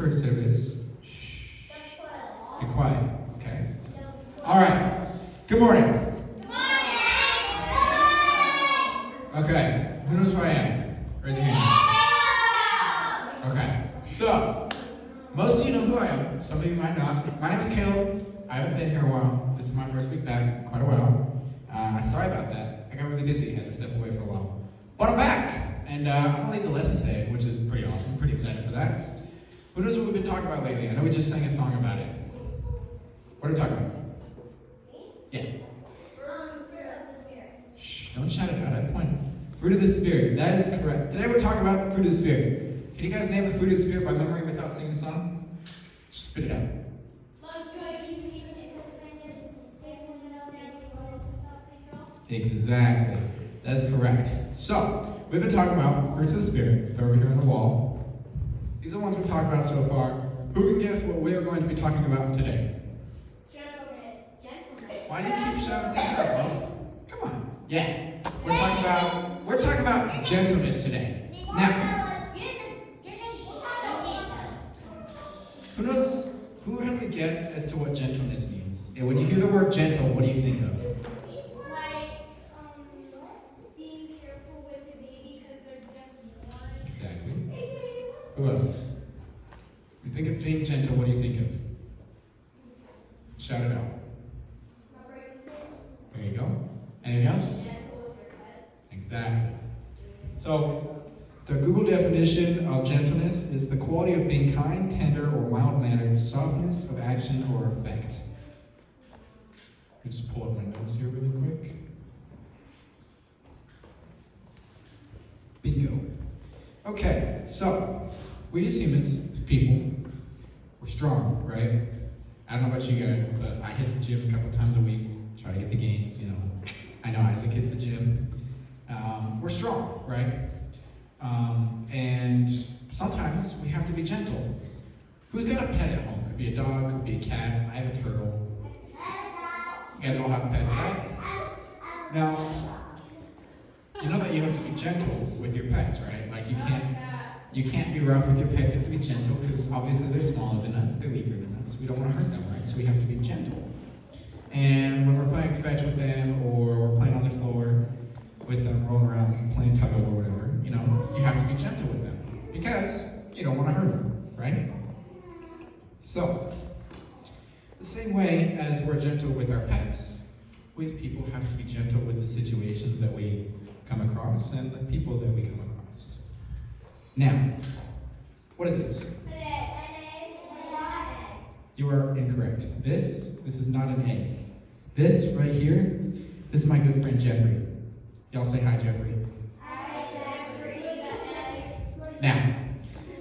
first service, be quiet, okay? All right. Good morning. Okay. Who knows who I am? Raise your hand. Okay. So, most of you know who I am. Some of you might not. My name is Caleb. I haven't been here a while. This is my first week back, quite a while. Sorry about that. I got really busy. I had to step away for a while. But I'm back, and I'm going to lead the lesson today, which is pretty awesome. Pretty excited for that. Who knows what we've been talking about lately? I know we just sang a song about it. What are we talking about? Yeah. Shh, don't shout it out. I point. Fruit of the Spirit. That is correct. Today we're talking about the fruit of the Spirit. Can you guys name the fruit of the Spirit by memory without singing the song? Just spit it out. Exactly. That is correct. So, we've been talking about fruits of the Spirit. They're over here on the wall. These are the ones we've talked about so far. Who can guess what we are going to be talking about today? Gentleness. Why do you keep shouting things out? Well, come on. Yeah. We're talking about gentleness today. Now, who has a guess as to what gentleness means? And when you hear the word gentle, what do you think of? Being careful with the baby because they're just born. Exactly. Who else? When you think of being gentle, what do you think of? Shout it out. There you go. Anything else? Exactly. So, the Google definition of gentleness is the quality of being kind, tender, or mild-mannered, softness of action or effect. Let me just pull up my notes here really quick. Bingo. Okay, so we as humans, as people, we're strong, right? I don't know about you guys, but I hit the gym a couple times a week, try to get the gains, you know. I know Isaac hits the gym. We're strong, right? And sometimes we have to be gentle. Who's got a pet at home? Could be a dog, could be a cat. I have a turtle. You guys all have pets, right? Now, you know that you have to be gentle with your pets, right? Like you can't be rough with your pets. You have to be gentle because obviously they're smaller than us, they're weaker than us. We don't want to hurt them, right? So we have to be gentle. And when we're playing fetch with them, or we're playing on the floor with them, rolling around, playing tug of war, or whatever, you know, you have to be gentle with them because you don't want to hurt them, right? So, the same way as we're gentle with our pets, we as people have to be gentle with the situations that we come across and the people that we come across. Now, what is this? You are incorrect. This is not an egg. This right here, this is my good friend Jeffrey. Y'all say hi, Jeffrey. Hi, Jeffrey. Now,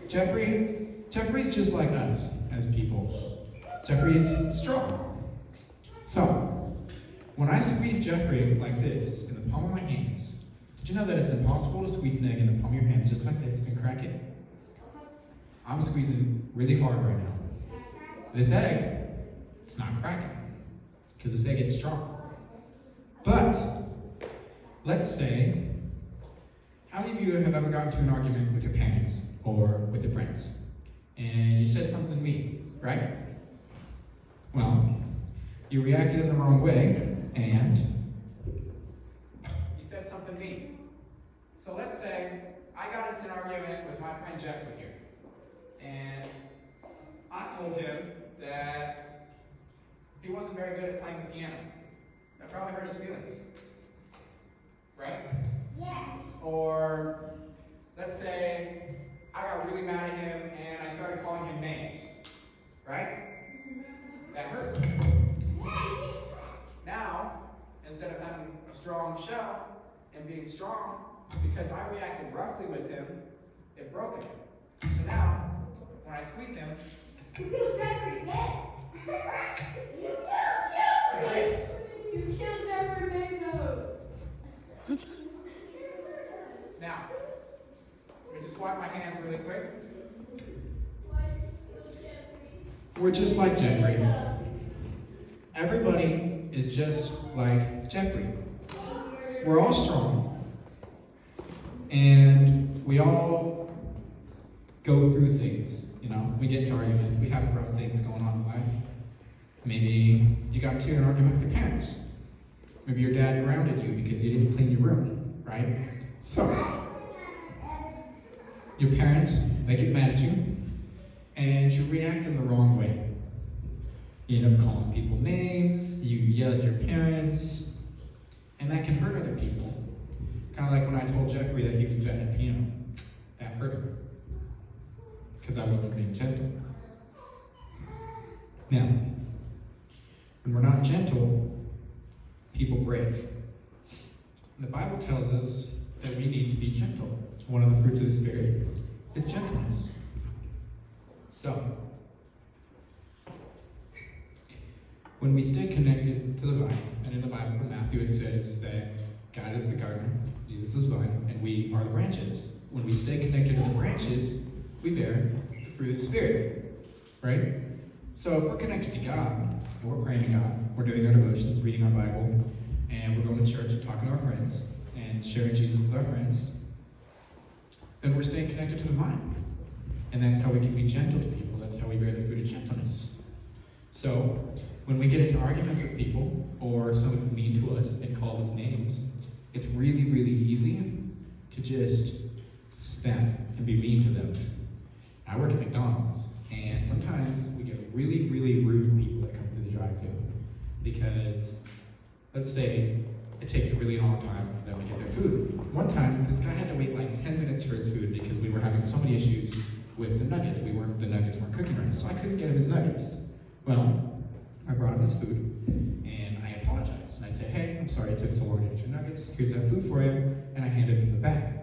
Jeffrey's just like us as people. Jeffrey's strong. So, when I squeeze Jeffrey like this in the palm of my hands, did you know that it's impossible to squeeze an egg in the palm of your hands just like this and crack it? I'm squeezing really hard right now. This egg, it's not cracking because this egg is strong. But let's say, how many of you have ever gotten into an argument with your parents or with your friends and you said something mean, right? Well, you reacted in the wrong way and you said something mean. So let's say I got into an argument with my friend Jeffrey here, and I told him that he wasn't very good at playing the piano. That probably hurt his feelings. Right? Yes. Or let's say I got really mad at him and I started calling him names. Right? That hurts him. Now, instead of having a strong shell and being strong, because I reacted roughly with him, it broke him. So now, when I squeeze him, You killed Jeffrey dead. You killed Jeffrey. You killed Jeffrey Bezos. now, let me just wipe my hands really quick. Why did you kill Jeffrey? We're just like Jeffrey. Everybody is just like Jeffrey. We're all strong. And we all go through things. You know, we get into arguments. We have rough things going on in life. Maybe you got into an argument with your parents. Maybe your dad grounded you because you didn't clean your room, right? So, your parents, they get mad at you, and you react in the wrong way. You end up calling people names, you yell at your parents, and that can hurt other people. Kind of like when I told Jeffrey that he was bad at piano. That hurt him, because I wasn't being gentle. Now, when we're not gentle, people break. The Bible tells us that we need to be gentle. One of the fruits of the Spirit is gentleness. So, when we stay connected to the vine, and in the Bible, in Matthew, it says that God is the gardener, Jesus is the vine, and we are the branches. When we stay connected to the branches, we bear the fruit of the Spirit, right? So if we're connected to God, and we're praying to God, we're doing our devotions, reading our Bible, and we're going to church and talking to our friends, and sharing Jesus with our friends, then we're staying connected to the vine. And that's how we can be gentle to people. That's how we bear the fruit of gentleness. So, when we get into arguments with people, or someone's mean to us and calls us names, it's really, really easy to just snap and be mean to them. I work at McDonald's, and sometimes we get really, really rude people that come through the drive-thru. Because, let's say, it takes a really long time for them to get their food. One time, this guy had to wait like 10 minutes for his food because we were having so many issues with the nuggets. The nuggets weren't cooking right, so I couldn't get him his nuggets. Well, I brought him his food, and I apologized. And I said, hey, I'm sorry it took so long to get your nuggets. Here's that food for you. And I handed him the bag.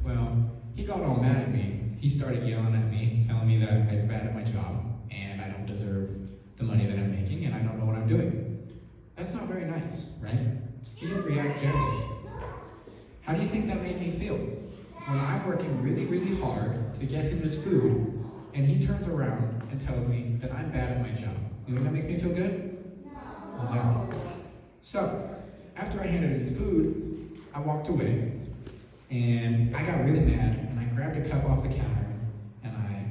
Well, he got all mad at me. He started yelling at me, telling me that I'm bad at my job, and I don't deserve the money that I'm making, and I don't know what I'm doing. That's not very nice, right? He didn't react gently. How do you think that made me feel? When I'm working really, really hard to get him his food, and he turns around and tells me that I'm bad at my job. You think that makes me feel good? No. So, after I handed him his food, I walked away, and I got really mad, and I grabbed a cup off the counter, and I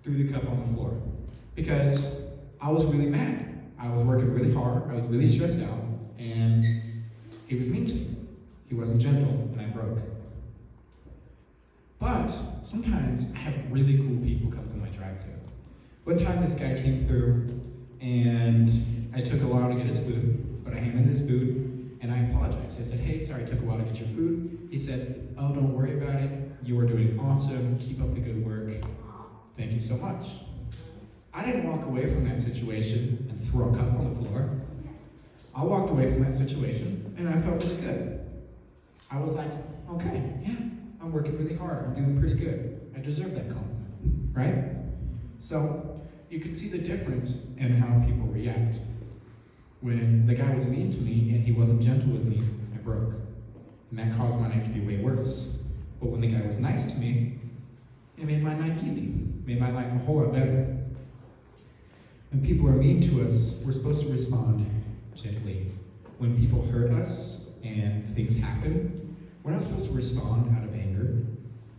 threw the cup on the floor. Because I was really mad. I was working really hard, I was really stressed out, and he was mean to me. He wasn't gentle, and I broke. But sometimes I have really cool people come through my drive-thru. One time this guy came through, and I took a while to get his food, but I handed him his food, and I apologized. I said, hey, sorry it took a while to get your food. He said, oh, don't worry about it. You are doing awesome. Keep up the good work. Thank you so much. I didn't walk away from that situation and throw a cup on the floor. I walked away from that situation, and I felt really good. I was like, okay, yeah, I'm working really hard. I'm doing pretty good. I deserve that compliment, right? So you can see the difference in how people react. When the guy was mean to me and he wasn't gentle with me, I broke. And that caused my night to be way worse. But when the guy was nice to me, it made my night easy. It made my life a whole lot better. When people are mean to us, we're supposed to respond gently. When people hurt us and things happen, we're not supposed to respond out of anger.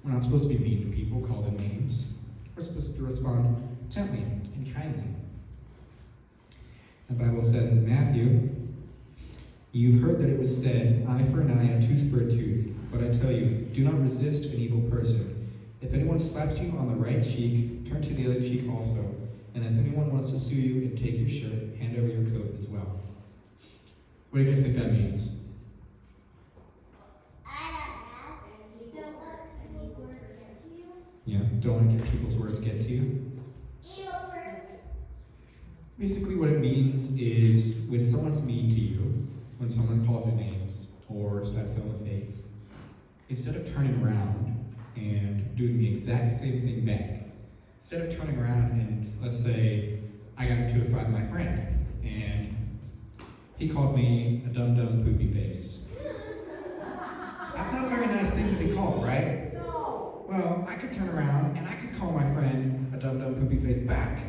We're not supposed to be mean to people, call them names. We're supposed to respond gently and kindly. The Bible says in Matthew, you've heard that it was said, eye for an eye and tooth for a tooth. But I tell you, do not resist an evil person. If anyone slaps you on the right cheek, turn to the other cheek also. And if anyone wants to sue you and take your shirt, hand over your coat as well. What do you guys think that means? Yeah, don't want to get people's words get to you. Basically what it means is when someone's mean to you, when someone calls you names or slaps you on the face, instead of turning around and doing the exact same thing back, instead of turning around and, let's say, I got into a fight with my friend, and he called me a dumb poopy face. That's not a very nice thing to be called, right? No. Well, I could turn around and I could call my friend a dumb poopy face back.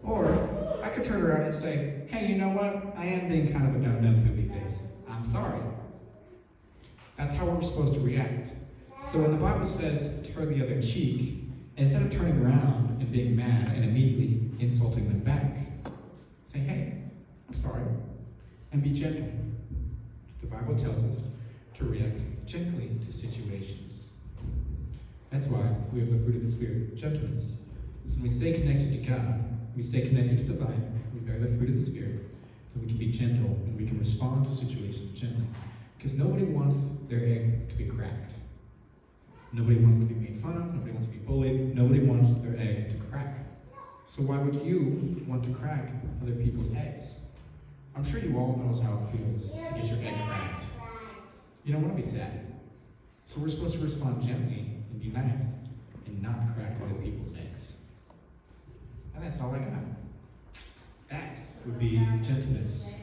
Or I could turn around and say, hey, you know what? I am being kind of a dumb poopy face. I'm sorry. That's how we're supposed to react. So when the Bible says turn the other cheek, instead of turning around and being mad and immediately insulting them back, say, hey, I'm sorry, and be gentle. The Bible tells us to react gently to situations. That's why we have the fruit of the Spirit, gentleness. So when we stay connected to God, we stay connected to the vine, we bear the fruit of the Spirit, then we can be gentle and we can respond to situations gently. Because nobody wants their egg to be cracked. Nobody wants to be made fun of, nobody wants to be bullied, nobody wants their egg to crack. So why would you want to crack other people's eggs? I'm sure you all knows how it feels to get your egg cracked. You don't want to be sad. So we're supposed to respond gently and be nice and not crack other people's eggs. And that's all I got. That would be gentleness.